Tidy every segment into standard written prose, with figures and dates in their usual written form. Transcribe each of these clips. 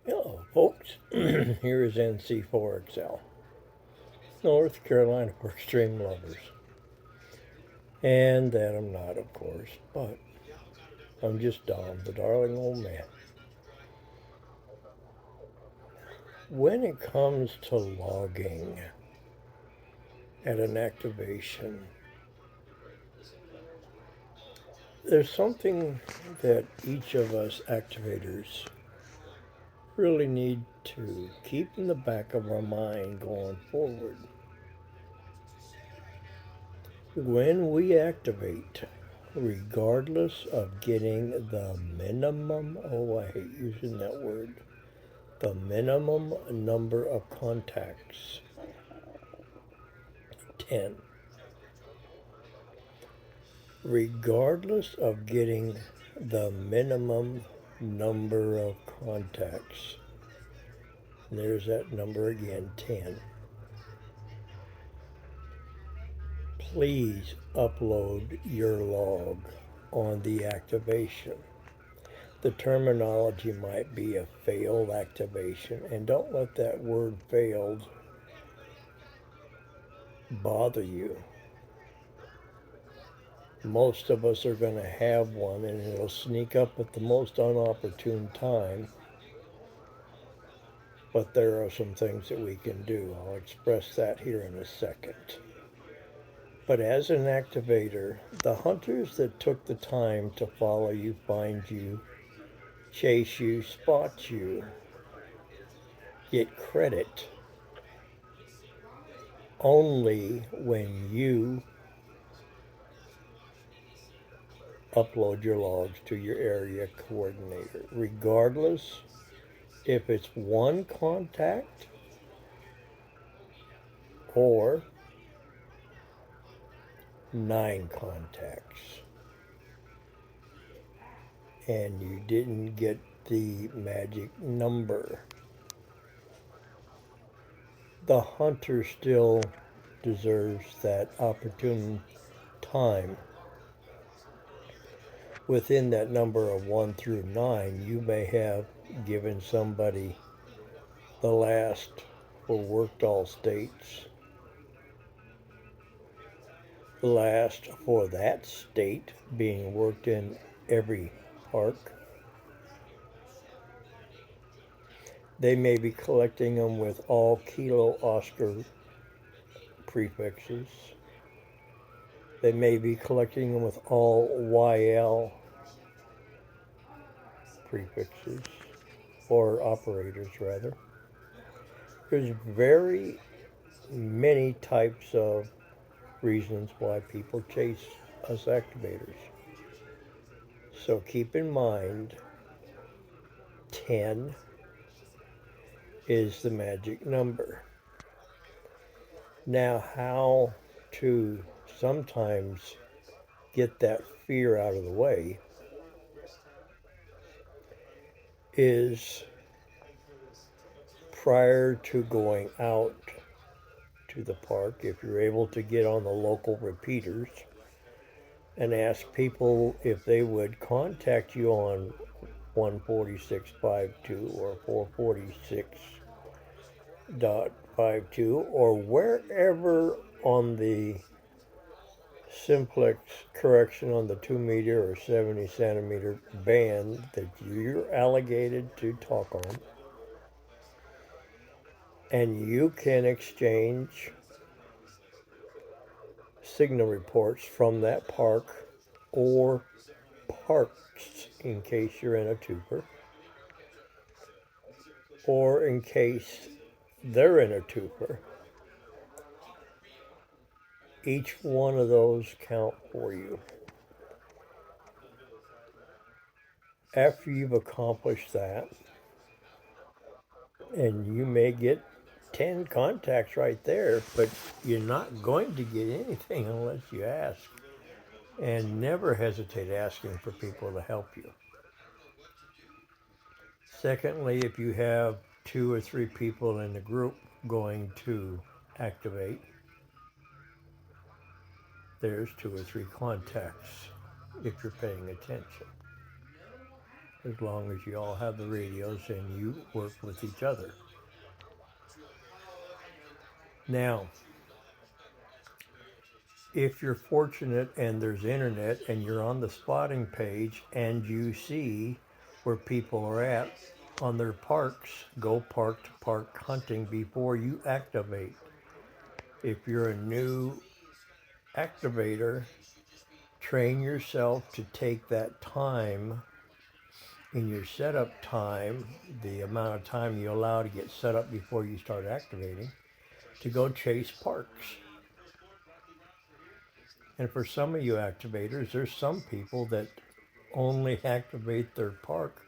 Hello, folks. Here is NC4XL, North Carolina for extreme lovers. And that I'm not, of course, but I'm just Dom, the darling old man. When it comes to logging at an activation, there's something that each of us activators really need to keep in the back of our mind going forward. When we activate, regardless of getting the minimum, oh, I hate using that word, the minimum number of contacts, 10, regardless of getting the minimum number of contacts, there's that number again, 10, please upload your log on the activation. The terminology might be a failed activation, and don't let that word failed bother you. Most of us are going to have one, and it'll sneak up at the most unopportune time. But there are some things that we can do. I'll express that here in a second. But as an activator, the hunters that took the time to follow you, find you, chase you, spot you, get credit only when you upload your logs to your area coordinator, regardless if it's one contact or 9 contacts and you didn't get the magic number. The hunter still deserves that opportune time. Within that number of 1 through 9, you may have given somebody the last for worked all states, the last for that state being worked in every park. They may be collecting them with all Kilo Oscar prefixes. They may be collecting them with all YL prefixes, or operators rather. There's very many types of reasons why people chase us activators. So keep in mind, 10 is the magic number. Now, how to sometimes get that fear out of the way is prior to going out to the park, if you're able to get on the local repeaters and ask people if they would contact you on 146.52 or 446.52 or wherever on the simplex correction on the 2 meter or 70 centimeter band that you're allocated to talk on, and you can exchange signal reports from that park or parks in case you're in a twofer, or in case they're in a twofer. Each one of those count for you. After you've accomplished that, and you may get 10 contacts right there, but you're not going to get anything unless you ask. And never hesitate asking for people to help you. Secondly, if you have 2 or 3 people in the group going to activate, there's 2 or 3 contacts if you're paying attention. as long as you all have the radios and you work with each other. Now, if you're fortunate and there's internet and you're on the spotting page and you see where people are at on their parks, go park to park hunting before you activate. If you're a new activator, train yourself to take that time in your setup time, the amount of time you allow to get set up before you start activating, to go chase parks. And for some of you activators, there's some people that only activate their park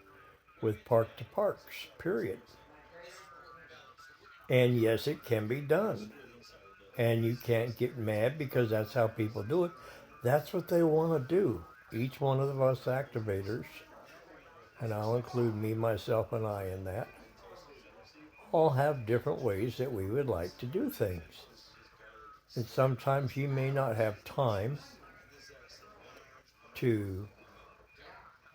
with park to parks, period. And yes, it can be done. And you can't get mad because that's how people do it. That's what they want to do. Each one of us activators, and I'll include me, myself, and I in that, all have different ways that we would like to do things. And sometimes you may not have time to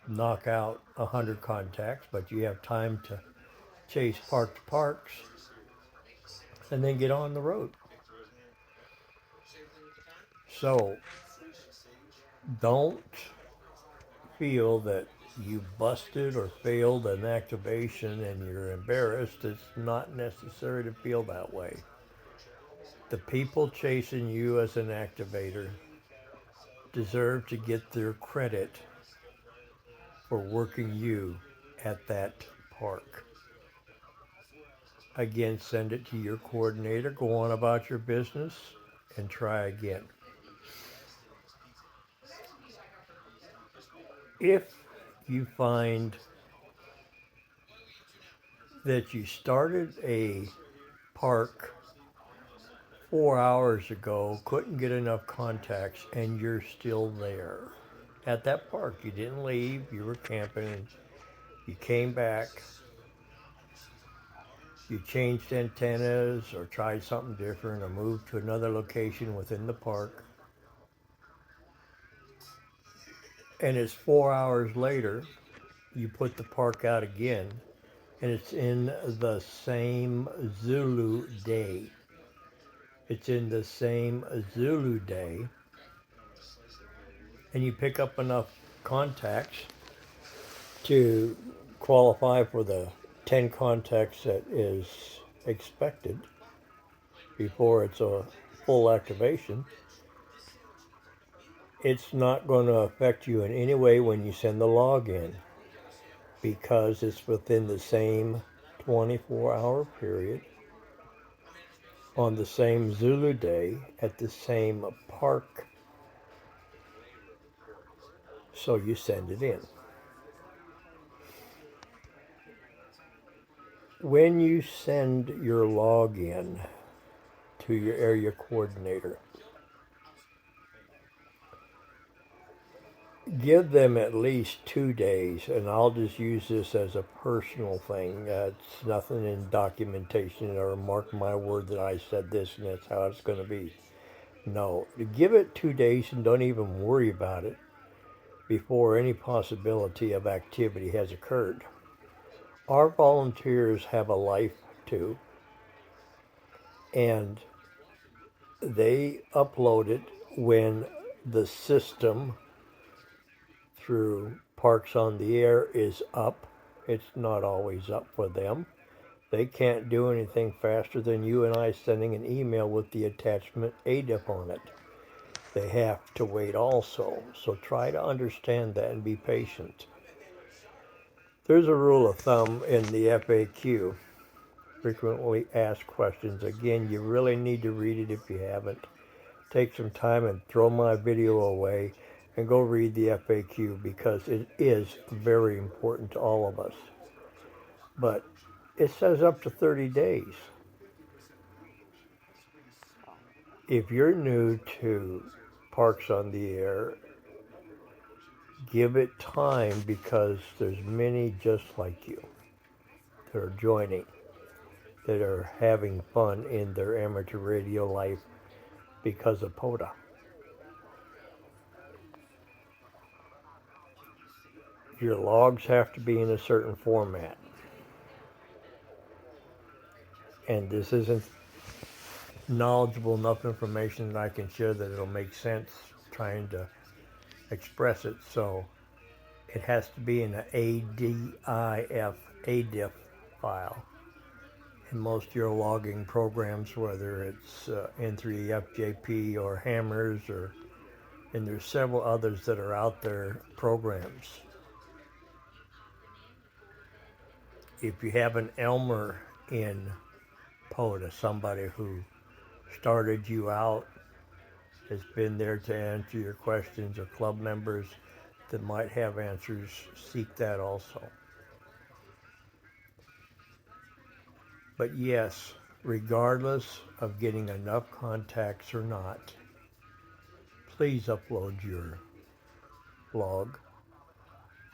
knock out 100 contacts, but you have time to chase park to parks and then get on the road. So don't feel that you busted or failed an activation and you're embarrassed. It's not necessary to feel that way. The people chasing you as an activator deserve to get their credit for working you at that park. Again, send it to your coordinator, go on about your business, and try again. If you find that you started a park 4 hours ago, couldn't get enough contacts, and you're still there at that park, you didn't leave, you were camping, you came back, you changed antennas or tried something different or moved to another location within the park, and it's 4 hours later, you put the park out again, and it's in the same Zulu day. It's in the same Zulu day, and you pick up enough contacts to qualify for the 10 contacts that is expected before it's a full activation. It's not going to affect you in any way when you send the log in, because it's within the same 24-hour period on the same Zulu day at the same park. So you send it in. When you send your log in to your area coordinator, give them at least 2 days, and I'll just use this as a personal thing. It's nothing in documentation or mark my word that I said this and that's how it's going to be. No, give it 2 days and don't even worry about it before any possibility of activity has occurred. Our volunteers have a life too, and they upload it when the system through Parks on the Air is up. It's not always up for them. They can't do anything faster than you and I sending an email with the attachment ADIP on it. They have to wait also. So try to understand that and be patient. There's a rule of thumb in the FAQ, frequently asked questions. Again, you really need to read it if you haven't. Take some time and throw my video away and go read the FAQ, because it is very important to all of us. But it says up to 30 days. If you're new to Parks on the Air, give it time, because there's many just like you that are joining, that are having fun in their amateur radio life because of POTA. Your logs have to be in a certain format. And this isn't knowledgeable enough information that I can share that it'll make sense trying to express it. So it has to be in an ADIF file. In most of your logging programs, whether it's N3FJP or Hammers, and there's several others that are out there, programs. If you have an Elmer in POTA, somebody who started you out, has been there to answer your questions, or club members that might have answers, seek that also. But yes, regardless of getting enough contacts or not, please upload your log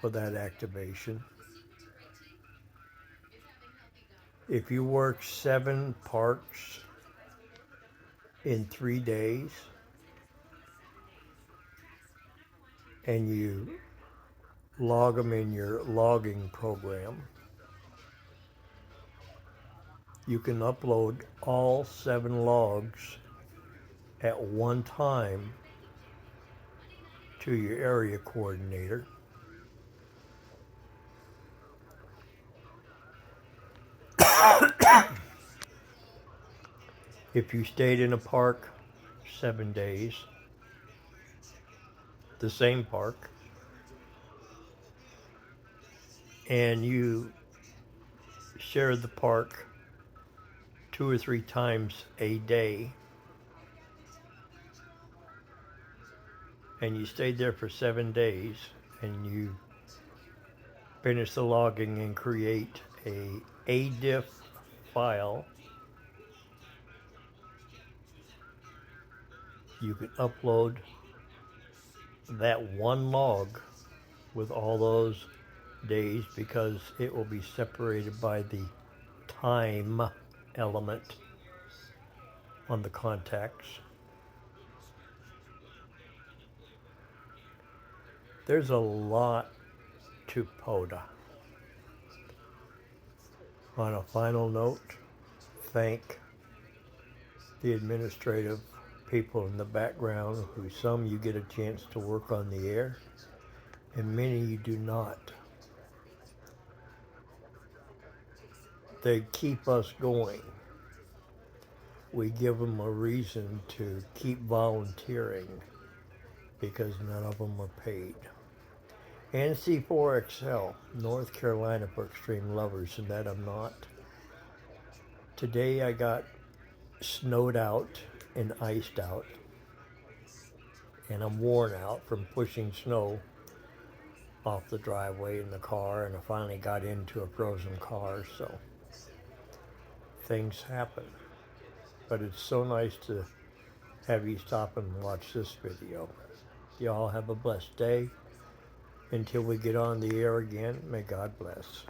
for that activation. If you work 7 parks in 3 days and you log them in your logging program, you can upload all 7 logs at one time to your area coordinator. If you stayed in a park 7 days, the same park, and you share the park 2 or 3 times a day, and you stayed there for 7 days, and you finish the logging and create a ADIF file, you can upload that one log with all those days, because it will be separated by the time element on the contacts. There's a lot to POTA. On a final note, thank the administrative people in the background, who some you get a chance to work on the air, and many you do not. They keep us going. We give them a reason to keep volunteering, because none of them are paid. NC4XL, North Carolina for extreme lovers, and that I'm not. Today I got snowed out and iced out, and I'm worn out from pushing snow off the driveway in the car, and I finally got into a frozen car, so things happen. But it's so nice to have you stop and watch this video. Y'all have a blessed day. Until we get on the air again, may God bless.